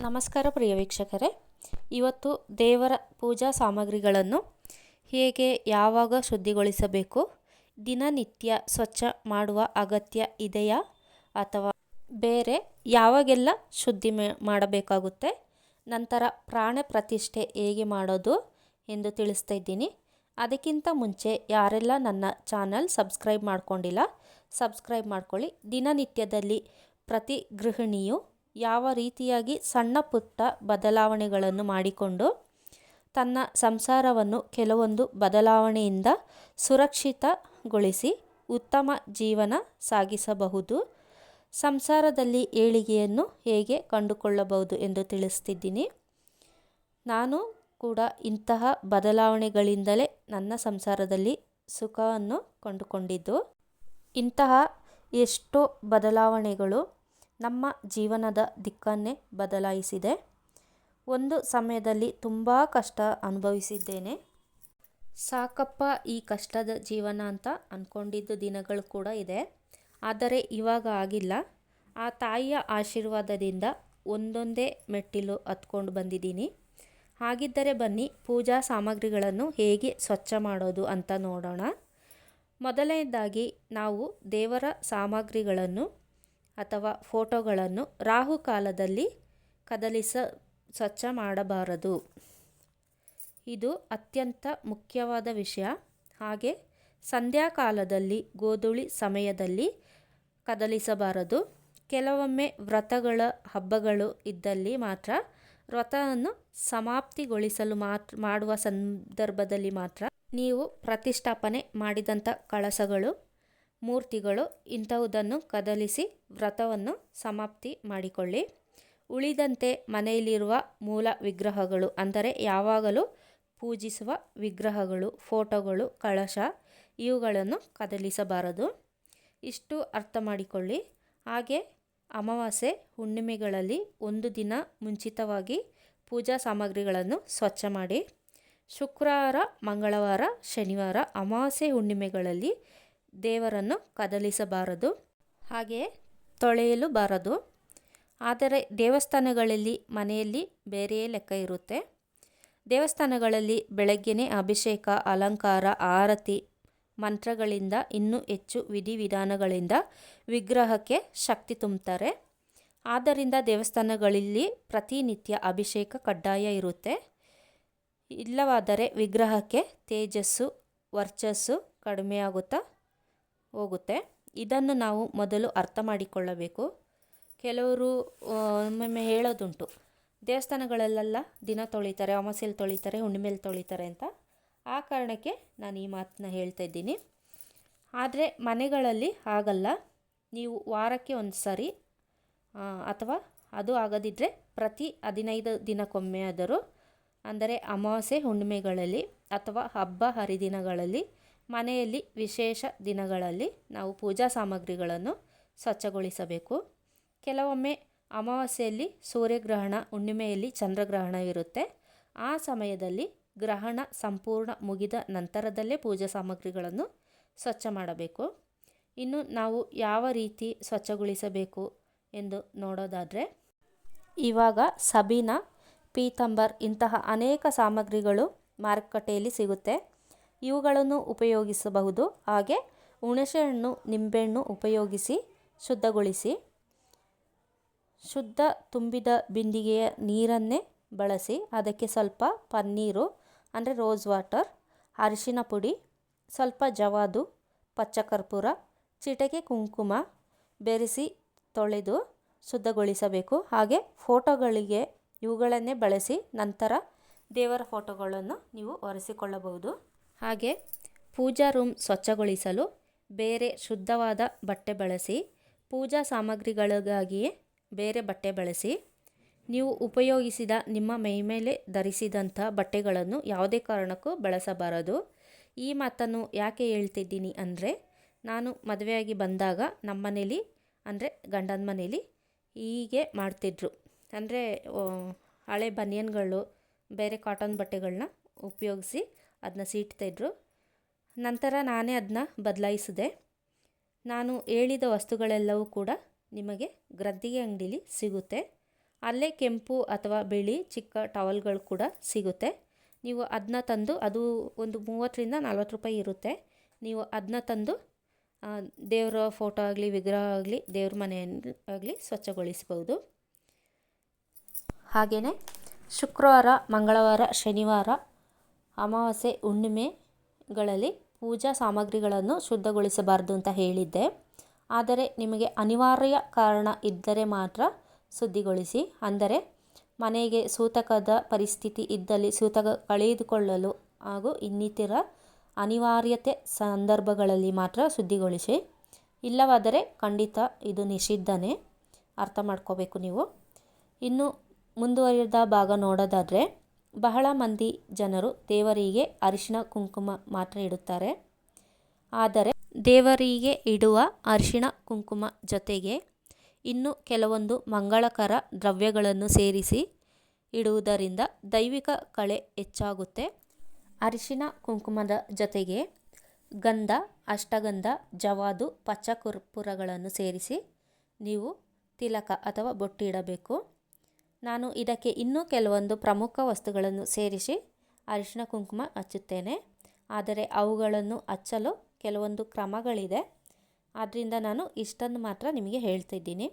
ನಮಸ್ಕಾರ ಪ್ರಿಯ ವೀಕ್ಷಕರೇ, ಇವತ್ತು ದೇವರ ಪೂಜಾ ಸಾಮಗ್ರಿಗಳನ್ನು ಹೇಗೆ ಯಾವಾಗ ಶುದ್ಧಿಗೊಳಿಸಬೇಕು, ದಿನನಿತ್ಯ ಸ್ವಚ್ಛ ಮಾಡುವ ಅಗತ್ಯ ಇದೆಯಾ ಅಥವಾ ಬೇರೆ ಯಾವಾಗೆಲ್ಲ ಶುದ್ಧಿ ಮಾಡಬೇಕಾಗುತ್ತೆ, ನಂತರ ಪ್ರಾಣ ಪ್ರತಿಷ್ಠೆ ಹೇಗೆ ಮಾಡೋದು ಎಂದು ತಿಳಿಸ್ತಾ ಇದ್ದೀನಿ. ಅದಕ್ಕಿಂತ ಮುಂಚೆ ಯಾರೆಲ್ಲ ನನ್ನ ಚಾನಲ್ ಸಬ್ಸ್ಕ್ರೈಬ್ ಮಾಡ್ಕೊಂಡಿಲ್ಲ ಸಬ್ಸ್ಕ್ರೈಬ್ ಮಾಡ್ಕೊಳ್ಳಿ. ದಿನನಿತ್ಯದಲ್ಲಿ ಪ್ರತಿ ಗೃಹಿಣಿಯು ಯಾವ ರೀತಿಯಾಗಿ ಸಣ್ಣ ಪುಟ್ಟ ಬದಲಾವಣೆಗಳನ್ನು ಮಾಡಿಕೊಂಡು ತನ್ನ ಸಂಸಾರವನ್ನು ಕೆಲವೊಂದು ಬದಲಾವಣೆಯಿಂದ ಸುರಕ್ಷಿತಗೊಳಿಸಿ ಉತ್ತಮ ಜೀವನ ಸಾಗಿಸಬಹುದು, ಸಂಸಾರದಲ್ಲಿ ಏಳಿಗೆಯನ್ನು ಹೇಗೆ ಕಂಡುಕೊಳ್ಳಬಹುದು ಎಂದು ತಿಳಿಸ್ತಿದ್ದೀನಿ. ನಾನು ಕೂಡ ಇಂತಹ ಬದಲಾವಣೆಗಳಿಂದಲೇ ನನ್ನ ಸಂಸಾರದಲ್ಲಿ ಸುಖವನ್ನು ಕಂಡುಕೊಂಡಿದ್ದು. ಇಂತಹ ಎಷ್ಟೋ ಬದಲಾವಣೆಗಳು ನಮ್ಮ ಜೀವನದ ದಿಕ್ಕನ್ನೇ ಬದಲಾಯಿಸಿದೆ. ಒಂದು ಸಮಯದಲ್ಲಿ ತುಂಬ ಕಷ್ಟ ಅನುಭವಿಸಿದ್ದೇನೆ. ಸಾಕಪ್ಪ ಈ ಕಷ್ಟದ ಜೀವನ ಅಂತ ಅಂದ್ಕೊಂಡಿದ್ದ ದಿನಗಳು ಕೂಡ ಇದೆ. ಆದರೆ ಇವಾಗ ಆಗಿಲ್ಲ. ಆ ತಾಯಿಯ ಆಶೀರ್ವಾದದಿಂದ ಒಂದೊಂದೇ ಮೆಟ್ಟಿಲು ಹತ್ಕೊಂಡು ಬಂದಿದ್ದೀನಿ. ಹಾಗಿದ್ದರೆ ಬನ್ನಿ, ಪೂಜಾ ಸಾಮಗ್ರಿಗಳನ್ನು ಹೇಗೆ ಸ್ವಚ್ಛ ಮಾಡೋದು ಅಂತ ನೋಡೋಣ. ಮೊದಲನೇದಾಗಿ ನಾವು ದೇವರ ಸಾಮಗ್ರಿಗಳನ್ನು ಅಥವಾ ಫೋಟೋಗಳನ್ನು ರಾಹುಕಾಲದಲ್ಲಿ ಸ್ವಚ್ಛ ಮಾಡಬಾರದು. ಇದು ಅತ್ಯಂತ ಮುಖ್ಯವಾದ ವಿಷಯ. ಹಾಗೆ ಸಂಧ್ಯಾಕಾಲದಲ್ಲಿ ಗೋಧೂಳಿ ಸಮಯದಲ್ಲಿ ಕದಲಿಸಬಾರದು. ಕೆಲವೊಮ್ಮೆ ವ್ರತಗಳ ಹಬ್ಬಗಳು ಇದ್ದಲ್ಲಿ ಮಾತ್ರ, ವ್ರತವನ್ನು ಸಮಾಪ್ತಿಗೊಳಿಸಲು ಮಾಡುವ ಸಂದರ್ಭದಲ್ಲಿ ಮಾತ್ರ ನೀವು ಪ್ರತಿಷ್ಠಾಪನೆ ಮಾಡಿದಂಥ ಕಳಸಗಳು, ಮೂರ್ತಿಗಳು ಇಂಥವುದನ್ನು ಕದಲಿಸಿ ವ್ರತವನ್ನು ಸಮಾಪ್ತಿ ಮಾಡಿಕೊಳ್ಳಿ. ಉಳಿದಂತೆ ಮನೆಯಲ್ಲಿರುವ ಮೂಲ ವಿಗ್ರಹಗಳು, ಅಂದರೆ ಯಾವಾಗಲೂ ಪೂಜಿಸುವ ವಿಗ್ರಹಗಳು, ಫೋಟೋಗಳು, ಕಳಶ ಇವುಗಳನ್ನು ಕದಲಿಸಬಾರದು. ಇಷ್ಟು ಅರ್ಥ ಮಾಡಿಕೊಳ್ಳಿ. ಹಾಗೆ ಅಮಾವಾಸ್ಯೆ ಹುಣ್ಣಿಮೆಗಳಲ್ಲಿ ಒಂದು ದಿನ ಮುಂಚಿತವಾಗಿ ಪೂಜಾ ಸಾಮಗ್ರಿಗಳನ್ನು ಸ್ವಚ್ಛ ಮಾಡಿ. ಶುಕ್ರವಾರ, ಮಂಗಳವಾರ, ಶನಿವಾರ ಅಮಾವಾಸ್ಯೆ ಹುಣ್ಣಿಮೆಗಳಲ್ಲಿ ದೇವರನ್ನು ಕದಲಿಸಬಾರದು, ಹಾಗೆಯೇ ತೊಳೆಯಲು ಬಾರದು. ಆದರೆ ದೇವಸ್ಥಾನಗಳಲ್ಲಿ, ಮನೆಯಲ್ಲಿ ಬೇರೆಯೇ ಲೆಕ್ಕ ಇರುತ್ತೆ. ದೇವಸ್ಥಾನಗಳಲ್ಲಿ ಬೆಳಗ್ಗೆನೇ ಅಭಿಷೇಕ, ಅಲಂಕಾರ, ಆರತಿ, ಮಂತ್ರಗಳಿಂದ ಇನ್ನೂ ಹೆಚ್ಚು ವಿಧಿವಿಧಾನಗಳಿಂದ ವಿಗ್ರಹಕ್ಕೆ ಶಕ್ತಿ ತುಂಬುತ್ತಾರೆ. ಆದ್ದರಿಂದ ದೇವಸ್ಥಾನಗಳಲ್ಲಿ ಪ್ರತಿನಿತ್ಯ ಅಭಿಷೇಕ ಕಡ್ಡಾಯ ಇರುತ್ತೆ. ಇಲ್ಲವಾದರೆ ವಿಗ್ರಹಕ್ಕೆ ತೇಜಸ್ಸು, ವರ್ಚಸ್ಸು ಕಡಿಮೆಯಾಗುತ್ತಾ ಹೋಗುತ್ತೆ. ಇದನ್ನು ನಾವು ಮೊದಲು ಅರ್ಥ ಮಾಡಿಕೊಳ್ಳಬೇಕು. ಕೆಲವರು ಒಮ್ಮೊಮ್ಮೆ ಹೇಳೋದುಂಟು, ದೇವಸ್ಥಾನಗಳಲ್ಲೆಲ್ಲ ದಿನ ತೊಳಿತಾರೆ, ಅಮಾವಾಸ್ಯೆಯಲ್ಲಿ ತೊಳಿತಾರೆ, ಹುಣ್ಣಿಮೆಯಲ್ಲಿ ತೊಳಿತಾರೆ ಅಂತ. ಆ ಕಾರಣಕ್ಕೆ ನಾನು ಈ ಮಾತನ್ನ ಹೇಳ್ತಾ ಇದ್ದೀನಿ. ಆದರೆ ಮನೆಗಳಲ್ಲಿ ಹಾಗಲ್ಲ. ನೀವು ವಾರಕ್ಕೆ ಒಂದು ಸಾರಿ ಅಥವಾ ಅದು ಆಗದಿದ್ದರೆ ಪ್ರತಿ 15 ದಿನಕ್ಕೊಮ್ಮೆ ಆದರೂ, ಅಂದರೆ ಅಮಾವಾಸ್ಯೆ ಹುಣ್ಣಿಮೆಗಳಲ್ಲಿ ಅಥವಾ ಹಬ್ಬ ಹರಿದಿನಗಳಲ್ಲಿ, ಮನೆಯಲ್ಲಿ ವಿಶೇಷ ದಿನಗಳಲ್ಲಿ ನಾವು ಪೂಜಾ ಸಾಮಗ್ರಿಗಳನ್ನು ಸ್ವಚ್ಛಗೊಳಿಸಬೇಕು. ಕೆಲವೊಮ್ಮೆ ಅಮಾವಾಸ್ಯೆಯಲ್ಲಿ ಸೂರ್ಯಗ್ರಹಣ, ಹುಣ್ಣಿಮೆಯಲ್ಲಿ ಚಂದ್ರಗ್ರಹಣವಿರುತ್ತೆ. ಆ ಸಮಯದಲ್ಲಿ ಗ್ರಹಣ ಸಂಪೂರ್ಣ ಮುಗಿದ ನಂತರದಲ್ಲೇ ಪೂಜಾ ಸಾಮಗ್ರಿಗಳನ್ನು ಸ್ವಚ್ಛ ಮಾಡಬೇಕು. ಇನ್ನು ನಾವು ಯಾವ ರೀತಿ ಸ್ವಚ್ಛಗೊಳಿಸಬೇಕು ಎಂದು ನೋಡೋದಾದರೆ, ಇವಾಗ ಸಬೀನಾ, ಪೀತಾಂಬರ್ ಇಂತಹ ಅನೇಕ ಸಾಮಗ್ರಿಗಳು ಮಾರುಕಟ್ಟೆಯಲ್ಲಿ ಸಿಗುತ್ತೆ. ಇವುಗಳನ್ನು ಉಪಯೋಗಿಸಬಹುದು. ಹಾಗೆ ಹುಣಸೆಹಣ್ಣು, ನಿಂಬೆಹಣ್ಣು ಉಪಯೋಗಿಸಿ ಶುದ್ಧಗೊಳಿಸಿ. ಶುದ್ಧ ತುಂಬಿದ ಬಿಂದಿಗೆಯ ನೀರನ್ನೇ ಬಳಸಿ ಅದಕ್ಕೆ ಸ್ವಲ್ಪ ಪನ್ನೀರು, ಅಂದರೆ ರೋಸ್ ವಾಟರ್, ಅರಿಶಿನ ಪುಡಿ, ಸ್ವಲ್ಪ ಜವಾದು, ಪಚ್ಚಕರ್ಪೂರ, ಚಿಟಿಕೆ ಕುಂಕುಮ ಬೆರೆಸಿ ತೊಳೆದು ಶುದ್ಧಗೊಳಿಸಬೇಕು. ಹಾಗೆ ಫೋಟೋಗಳಿಗೆ ಇವುಗಳನ್ನೇ ಬಳಸಿ ನಂತರ ದೇವರ ಫೋಟೋಗಳನ್ನು ನೀವು ಒರೆಸಿಕೊಳ್ಳಬಹುದು. ಹಾಗೆ ಪೂಜಾ ರೂಮ್ ಸ್ವಚ್ಛಗೊಳಿಸಲು ಬೇರೆ ಶುದ್ಧವಾದ ಬಟ್ಟೆ ಬಳಸಿ. ಪೂಜಾ ಸಾಮಗ್ರಿಗಳಿಗಾಗಿಯೇ ಬೇರೆ ಬಟ್ಟೆ ಬಳಸಿ. ನೀವು ಉಪಯೋಗಿಸಿದ ನಿಮ್ಮ ಮೈಮೇಲೆ ಧರಿಸಿದಂಥ ಬಟ್ಟೆಗಳನ್ನು ಯಾವುದೇ ಕಾರಣಕ್ಕೂ ಬಳಸಬಾರದು. ಈ ಮಾತನ್ನು ಯಾಕೆ ಹೇಳ್ತಿದ್ದೀನಿ ಅಂದರೆ, ನಾನು ಮದುವೆಯಾಗಿ ಬಂದಾಗ ನಮ್ಮ ಮನೇಲಿ, ಅಂದರೆ ಗಂಡನ ಮನೇಲಿ ಹೀಗೆ ಮಾಡ್ತಿದ್ರು. ಅಂದರೆ ಹಳೆ ಬನಿಯನ್ಗಳು, ಬೇರೆ ಕಾಟನ್ ಬಟ್ಟೆಗಳನ್ನ ಉಪಯೋಗಿಸಿ ಅದನ್ನ ಸೀಟ್ತಾಯಿದ್ರು. ನಂತರ ನಾನೇ ಅದನ್ನ ಬದಲಾಯಿಸಿದೆ. ನಾನು ಹೇಳಿದ ವಸ್ತುಗಳೆಲ್ಲವೂ ಕೂಡ ನಿಮಗೆ ಗದ್ದಿಗೆ ಅಂಗಡಿಲಿ ಸಿಗುತ್ತೆ. ಅಲ್ಲೇ ಕೆಂಪು ಅಥವಾ ಬಿಳಿ ಚಿಕ್ಕ ಟವಲ್ಗಳು ಕೂಡ ಸಿಗುತ್ತೆ. ನೀವು ಅದನ್ನ ತಂದು, ಅದು ಒಂದು 30-40 ರೂಪಾಯಿ ಇರುತ್ತೆ. ನೀವು ಅದನ್ನ ತಂದು ದೇವರ ಫೋಟೋ ಆಗಲಿ, ವಿಗ್ರಹ ಆಗಲಿ, ದೇವ್ರ ಮನೆಯನ್ನು ಆಗಲಿ ಸ್ವಚ್ಛಗೊಳಿಸ್ಬೋದು. ಹಾಗೆಯೇ ಶುಕ್ರವಾರ, ಮಂಗಳವಾರ, ಶನಿವಾರ, ಅಮಾವಾಸ್ಯೆ, ಹುಣ್ಣಿಮೆಗಳಲ್ಲಿ ಪೂಜಾ ಸಾಮಗ್ರಿಗಳನ್ನು ಶುದ್ಧಗೊಳಿಸಬಾರ್ದು ಅಂತ ಹೇಳಿದ್ದೆ. ಆದರೆ ನಿಮಗೆ ಅನಿವಾರ್ಯ ಕಾರಣ ಇದ್ದರೆ ಮಾತ್ರ ಶುದ್ಧಿಗೊಳಿಸಿ. ಅಂದರೆ ಮನೆಗೆ ಸೂತಕದ ಪರಿಸ್ಥಿತಿ ಇದ್ದಲ್ಲಿ ಸೂತಕ ಕಳೆದುಕೊಳ್ಳಲು ಹಾಗೂ ಇನ್ನಿತರ ಅನಿವಾರ್ಯತೆ ಸಂದರ್ಭಗಳಲ್ಲಿ ಮಾತ್ರ ಶುದ್ಧಿಗೊಳಿಸಿ. ಇಲ್ಲವಾದರೆ ಖಂಡಿತ ಇದು ನಿಷಿದ್ಧನೇ, ಅರ್ಥ ಮಾಡ್ಕೋಬೇಕು ನೀವು. ಇನ್ನು ಮುಂದುವರಿದ ಭಾಗ ನೋಡೋದಾದರೆ, ಬಹಳ ಮಂದಿ ಜನರು ದೇವರಿಗೆ ಅರಿಶಿಣ ಕುಂಕುಮ ಮಾತ್ರ ಇಡುತ್ತಾರೆ. ಆದರೆ ದೇವರಿಗೆ ಇಡುವ ಅರಿಶಿಣ ಕುಂಕುಮ ಜೊತೆಗೆ ಇನ್ನು ಕೆಲವೊಂದು ಮಂಗಳಕರ ದ್ರವ್ಯಗಳನ್ನು ಸೇರಿಸಿ ಇಡುವುದರಿಂದ ದೈವಿಕ ಕಳೆ ಹೆಚ್ಚಾಗುತ್ತೆ. ಅರಿಶಿಣ ಕುಂಕುಮದ ಜೊತೆಗೆ ಗಂಧ, ಅಷ್ಟಗಂಧ, ಜವಾದು, ಪಚ್ಚ ಕರ್ಪೂರಗಳನ್ನು ಸೇರಿಸಿ ನೀವು ತಿಲಕ ಅಥವಾ ಬೊಟ್ಟು ಇಡಬೇಕು. ನಾನು ಇದಕ್ಕೆ ಇನ್ನೂ ಕೆಲವೊಂದು ಪ್ರಮುಖ ವಸ್ತುಗಳನ್ನು ಸೇರಿಸಿ ಅರಿಶಿಣ ಕುಂಕುಮ ಹಚ್ಚುತ್ತೇನೆ. ಆದರೆ ಅವುಗಳನ್ನು ಹಚ್ಚಲು ಕೆಲವೊಂದು ಕ್ರಮಗಳಿದೆ. ಆದ್ದರಿಂದ ನಾನು ಇಷ್ಟನ್ನು ಮಾತ್ರ ನಿಮಗೆ ಹೇಳ್ತಿದ್ದೀನಿ.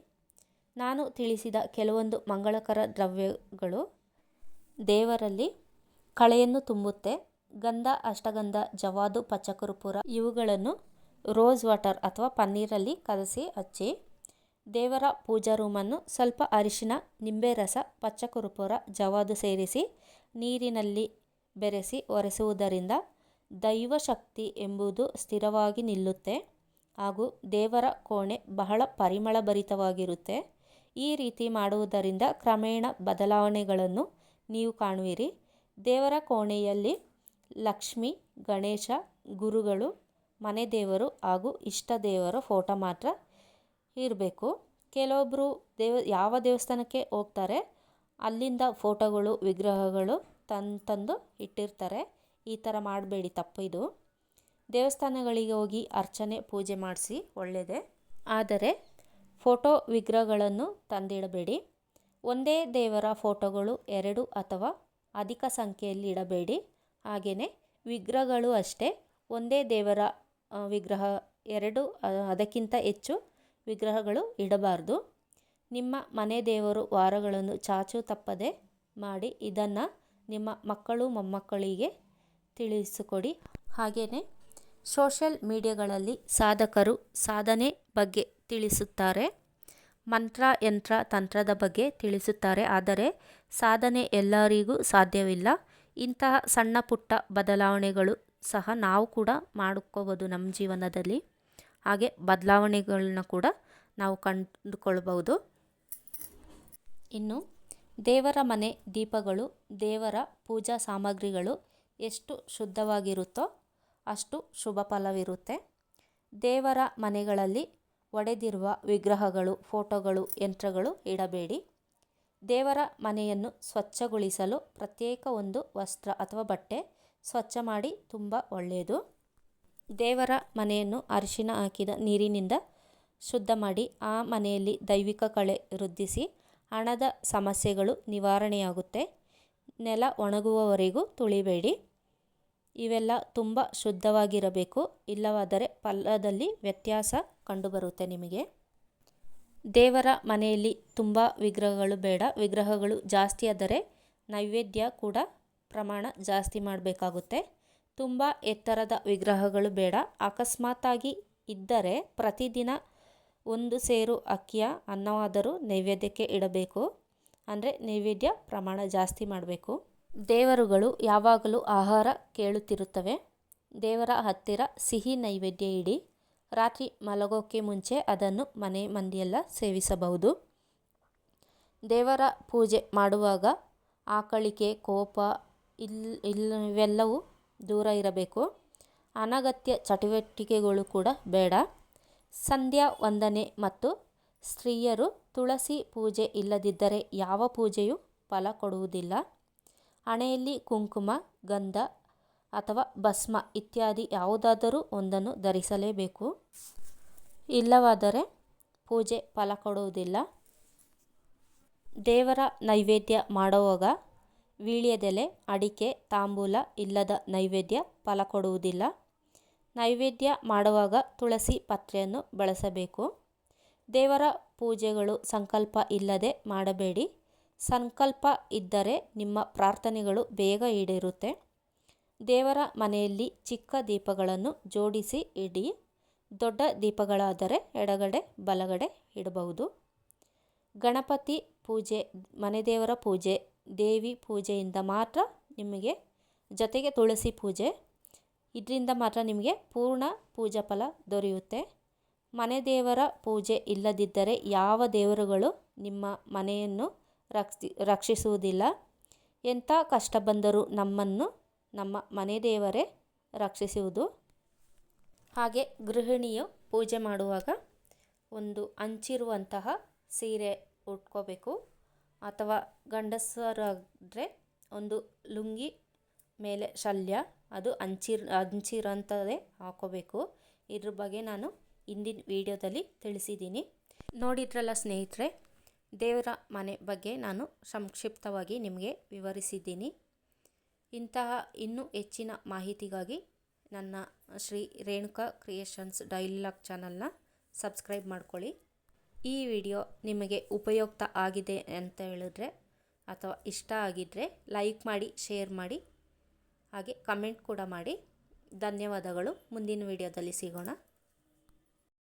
ನಾನು ತಿಳಿಸಿದ ಕೆಲವೊಂದು ಮಂಗಳಕರ ದ್ರವ್ಯಗಳು ದೇವರಲ್ಲಿ ಕಳೆಯನ್ನು ತುಂಬುತ್ತೆ. ಗಂಧ, ಅಷ್ಟಗಂಧ, ಜವಾದು, ಪಚ್ಚಕರ್ಪೂರ ಇವುಗಳನ್ನು ರೋಸ್ ವಾಟರ್ ಅಥವಾ ಪನ್ನೀರಲ್ಲಿ ಕಲಸಿ ಹಚ್ಚಿ ದೇವರ ಪೂಜಾ ರೂಮನ್ನು ಸ್ವಲ್ಪ ಅರಿಶಿಣ, ನಿಂಬೆ ರಸ, ಪಚ್ಚಕರ್ಪೂರ, ಜವಾದು ಸೇರಿಸಿ ನೀರಿನಲ್ಲಿ ಬೆರೆಸಿ ಒರೆಸುವುದರಿಂದ ದೈವಶಕ್ತಿ ಎಂಬುದು ಸ್ಥಿರವಾಗಿ ನಿಲ್ಲುತ್ತೆ ಹಾಗೂ ದೇವರ ಕೋಣೆ ಬಹಳ ಪರಿಮಳಭರಿತವಾಗಿರುತ್ತೆ. ಈ ರೀತಿ ಮಾಡುವುದರಿಂದ ಕ್ರಮೇಣ ಬದಲಾವಣೆಗಳನ್ನು ನೀವು ಕಾಣುವಿರಿ. ದೇವರ ಕೋಣೆಯಲ್ಲಿ ಲಕ್ಷ್ಮಿ, ಗಣೇಶ, ಗುರುಗಳು, ಮನೆ ದೇವರು ಹಾಗೂ ಇಷ್ಟ ದೇವರ ಫೋಟೋ ಮಾತ್ರ ಇರಬೇಕು. ಕೆಲವೊಬ್ಬರು ಯಾವ ದೇವಸ್ಥಾನಕ್ಕೆ ಹೋಗ್ತಾರೆ ಅಲ್ಲಿಂದ ಫೋಟೋಗಳು, ವಿಗ್ರಹಗಳು ತಂದು ಇಟ್ಟಿರ್ತಾರೆ. ಈ ಥರ ಮಾಡಬೇಡಿ, ತಪ್ಪು ಇದು. ದೇವಸ್ಥಾನಗಳಿಗೆ ಹೋಗಿ ಅರ್ಚನೆ, ಪೂಜೆ ಮಾಡಿಸಿ ಒಳ್ಳೆಯದೇ. ಆದರೆ ಫೋಟೋ, ವಿಗ್ರಹಗಳನ್ನು ತಂದಿಡಬೇಡಿ. ಒಂದೇ ದೇವರ ಫೋಟೋಗಳು 2 ಅಥವಾ ಅಧಿಕ ಸಂಖ್ಯೆಯಲ್ಲಿ ಇಡಬೇಡಿ. ಹಾಗೆಯೇ ವಿಗ್ರಹಗಳು ಅಷ್ಟೇ, ಒಂದೇ ದೇವರ ವಿಗ್ರಹ 2 ಅದಕ್ಕಿಂತ ಹೆಚ್ಚು ವಿಗ್ರಹಗಳು ಇಡಬಾರ್ದು. ನಿಮ್ಮ ಮನೆ ದೇವರು ವಾರಗಳನ್ನು ಚಾಚೂ ತಪ್ಪದೆ ಮಾಡಿ ಇದನ್ನು ನಿಮ್ಮ ಮಕ್ಕಳು, ಮೊಮ್ಮಕ್ಕಳಿಗೆ ತಿಳಿಸಿಕೊಡಿ. ಹಾಗೆಯೇ ಸೋಷಿಯಲ್ ಮೀಡಿಯಾಗಳಲ್ಲಿ ಸಾಧಕರು ಸಾಧನೆ ಬಗ್ಗೆ ತಿಳಿಸುತ್ತಾರೆ, ಮಂತ್ರ, ಯಂತ್ರ, ತಂತ್ರದ ಬಗ್ಗೆ ತಿಳಿಸುತ್ತಾರೆ. ಆದರೆ ಸಾಧನೆ ಎಲ್ಲರಿಗೂ ಸಾಧ್ಯವಿಲ್ಲ. ಇಂತಹ ಸಣ್ಣ ಪುಟ್ಟ ಬದಲಾವಣೆಗಳು ಸಹ ನಾವು ಕೂಡ ಮಾಡ್ಕೋಬೋದು ನಮ್ಮ ಜೀವನದಲ್ಲಿ. ಹಾಗೆ ಬದಲಾವಣೆಗಳನ್ನ ಕೂಡ ನಾವು ಕಂಡುಕೊಳ್ಬೋದು. ಇನ್ನು ದೇವರ ಮನೆ ದೀಪಗಳು, ದೇವರ ಪೂಜಾ ಸಾಮಗ್ರಿಗಳು ಎಷ್ಟು ಶುದ್ಧವಾಗಿರುತ್ತೋ ಅಷ್ಟು ಶುಭ ಫಲವಿರುತ್ತೆ. ದೇವರ ಮನೆಗಳಲ್ಲಿ ಒಡೆದಿರುವ ವಿಗ್ರಹಗಳು, ಫೋಟೋಗಳು, ಯಂತ್ರಗಳು ಇಡಬೇಡಿ. ದೇವರ ಮನೆಯನ್ನು ಸ್ವಚ್ಛಗೊಳಿಸಲು ಪ್ರತ್ಯೇಕ ಒಂದು ವಸ್ತ್ರ ಅಥವಾ ಬಟ್ಟೆ ಸ್ವಚ್ಛ ಮಾಡಿ ತುಂಬ ಒಳ್ಳೆಯದು. ದೇವರ ಮನೆಯನ್ನು ಅರಿಶಿಣ ಹಾಕಿದ ನೀರಿನಿಂದ ಶುದ್ಧ ಮಾಡಿ ಆ ಮನೆಯಲ್ಲಿ ದೈವಿಕ ಕಳೆ ವೃದ್ಧಿಸಿ ಹಣದ ಸಮಸ್ಯೆಗಳು ನಿವಾರಣೆಯಾಗುತ್ತೆ. ನೆಲ ಒಣಗುವವರೆಗೂ ತುಳಿಬೇಡಿ. ಇವೆಲ್ಲ ತುಂಬ ಶುದ್ಧವಾಗಿರಬೇಕು, ಇಲ್ಲವಾದರೆ ಫಲದಲ್ಲಿ ವ್ಯತ್ಯಾಸ ಕಂಡುಬರುತ್ತೆ ನಿಮಗೆ. ದೇವರ ಮನೆಯಲ್ಲಿ ತುಂಬ ವಿಗ್ರಹಗಳು ಬೇಡ. ವಿಗ್ರಹಗಳು ಜಾಸ್ತಿ ಆದರೆ ನೈವೇದ್ಯ ಕೂಡ ಪ್ರಮಾಣ ಜಾಸ್ತಿ ಮಾಡಬೇಕಾಗುತ್ತೆ. ತುಂಬ ಎತ್ತರದ ವಿಗ್ರಹಗಳು ಬೇಡ. ಅಕಸ್ಮಾತಾಗಿ ಇದ್ದರೆ ಪ್ರತಿದಿನ 1 ಸೇರು ಅಕ್ಕಿಯ ಅನ್ನವಾದರೂ ನೈವೇದ್ಯಕ್ಕೆ ಇಡಬೇಕು. ಅಂದರೆ ನೈವೇದ್ಯ ಪ್ರಮಾಣ ಜಾಸ್ತಿ ಮಾಡಬೇಕು. ದೇವರುಗಳು ಯಾವಾಗಲೂ ಆಹಾರ ಕೇಳುತ್ತಿರುತ್ತವೆ. ದೇವರ ಹತ್ತಿರ ಸಿಹಿ ನೈವೇದ್ಯ ಇಡಿ. ರಾತ್ರಿ ಮಲಗೋಕ್ಕೆ ಮುಂಚೆ ಅದನ್ನು ಮನೆ ಮಂದಿಯೆಲ್ಲ ಸೇವಿಸಬಹುದು. ದೇವರ ಪೂಜೆ ಮಾಡುವಾಗ ಆಕಳಿಕೆ, ಕೋಪ ಇವೆಲ್ಲವೂ ದೂರ ಇರಬೇಕು. ಅನಗತ್ಯ ಚಟುವಟಿಕೆಗಳು ಕೂಡ ಬೇಡ. ಸಂಧ್ಯಾ ವಂದನೆ ಮತ್ತು ಸ್ತ್ರೀಯರು ತುಳಸಿ ಪೂಜೆ ಇಲ್ಲದಿದ್ದರೆ ಯಾವ ಪೂಜೆಯೂ ಫಲ ಕೊಡುವುದಿಲ್ಲ. ಹಣೆಯಲ್ಲಿ ಕುಂಕುಮ, ಗಂಧ ಅಥವಾ ಭಸ್ಮ ಇತ್ಯಾದಿ ಯಾವುದಾದರೂ ಒಂದನ್ನು ಧರಿಸಲೇಬೇಕು. ಇಲ್ಲವಾದರೆ ಪೂಜೆ ಫಲ ಕೊಡುವುದಿಲ್ಲ. ದೇವರ ನೈವೇದ್ಯ ಮಾಡುವಾಗ ವೀಳ್ಯದೆಲೆ, ಅಡಿಕೆ, ತಾಂಬೂಲ ಇಲ್ಲದ ನೈವೇದ್ಯ ಫಲ ಕೊಡುವುದಿಲ್ಲ. ನೈವೇದ್ಯ ಮಾಡುವಾಗ ತುಳಸಿ ಪತ್ರೆಯನ್ನು ಬಳಸಬೇಕು. ದೇವರ ಪೂಜೆಗಳು ಸಂಕಲ್ಪ ಇಲ್ಲದೆ ಮಾಡಬೇಡಿ. ಸಂಕಲ್ಪ ಇದ್ದರೆ ನಿಮ್ಮ ಪ್ರಾರ್ಥನೆಗಳು ಬೇಗ ಈಡೇರುತ್ತೆ. ದೇವರ ಮನೆಯಲ್ಲಿ ಚಿಕ್ಕ ದೀಪಗಳನ್ನು ಜೋಡಿಸಿ ಇಡಿ. ದೊಡ್ಡ ದೀಪಗಳಾದರೆ ಎಡಗಡೆ ಬಲಗಡೆ ಇಡಬಹುದು. ಗಣಪತಿ ಪೂಜೆ, ಮನೆದೇವರ ಪೂಜೆ, ದೇವಿ ಪೂಜೆಯಿಂದ ಮಾತ್ರ ನಿಮಗೆ, ಜೊತೆಗೆ ತುಳಸಿ ಪೂಜೆ, ಇದರಿಂದ ಮಾತ್ರ ನಿಮಗೆ ಪೂರ್ಣ ಪೂಜಾ ಫಲ ದೊರೆಯುತ್ತೆ. ಮನೆ ದೇವರ ಪೂಜೆ ಇಲ್ಲದಿದ್ದರೆ ಯಾವ ದೇವರುಗಳು ನಿಮ್ಮ ಮನೆಯನ್ನು ರಕ್ಷಿಸುವುದಿಲ್ಲ. ಎಂಥ ಕಷ್ಟ ಬಂದರೂ ನಮ್ಮನ್ನು ನಮ್ಮ ಮನೆ ದೇವರೇ ರಕ್ಷಿಸುವುದು. ಹಾಗೆ ಗೃಹಿಣಿಯು ಪೂಜೆ ಮಾಡುವಾಗ ಒಂದು ಅಂಚಿರುವಂತಹ ಸೀರೆ ಉಟ್ಕೋಬೇಕು. ಅಥವಾ ಗಂಡಸರಾದರೆ ಒಂದು ಲುಂಗಿ ಮೇಲೆ ಶಲ್ಯ, ಅದು ಅಂಚಿರೋಂಥದ್ದೇ ಹಾಕೋಬೇಕು. ಇದ್ರ ಬಗ್ಗೆ ನಾನು ಹಿಂದಿನ ವಿಡಿಯೋದಲ್ಲಿ ತಿಳಿಸಿದ್ದೀನಿ. ನೋಡಿದ್ರಲ್ಲ ಸ್ನೇಹಿತರೆ, ದೇವರ ಮನೆ ಬಗ್ಗೆ ನಾನು ಸಂಕ್ಷಿಪ್ತವಾಗಿ ನಿಮಗೆ ವಿವರಿಸಿದ್ದೀನಿ. ಇಂತಹ ಇನ್ನೂ ಹೆಚ್ಚಿನ ಮಾಹಿತಿಗಾಗಿ ನನ್ನ Shri Renuka creations daily log ಚಾನಲ್ನ ಸಬ್ಸ್ಕ್ರೈಬ್ ಮಾಡ್ಕೊಳ್ಳಿ. ಈ ವಿಡಿಯೋ ನಿಮಗೆ ಉಪಯುಕ್ತ ಆಗಿದೆ ಅಂತ ಹೇಳಿದ್ರೆ ಅಥವಾ ಇಷ್ಟ ಆಗಿದ್ದರೆ ಲೈಕ್ ಮಾಡಿ, ಶೇರ್ ಮಾಡಿ, ಹಾಗೆ ಕಮೆಂಟ್ ಕೂಡ ಮಾಡಿ. ಧನ್ಯವಾದಗಳು. ಮುಂದಿನ ವಿಡಿಯೋದಲ್ಲಿ ಸಿಗೋಣ.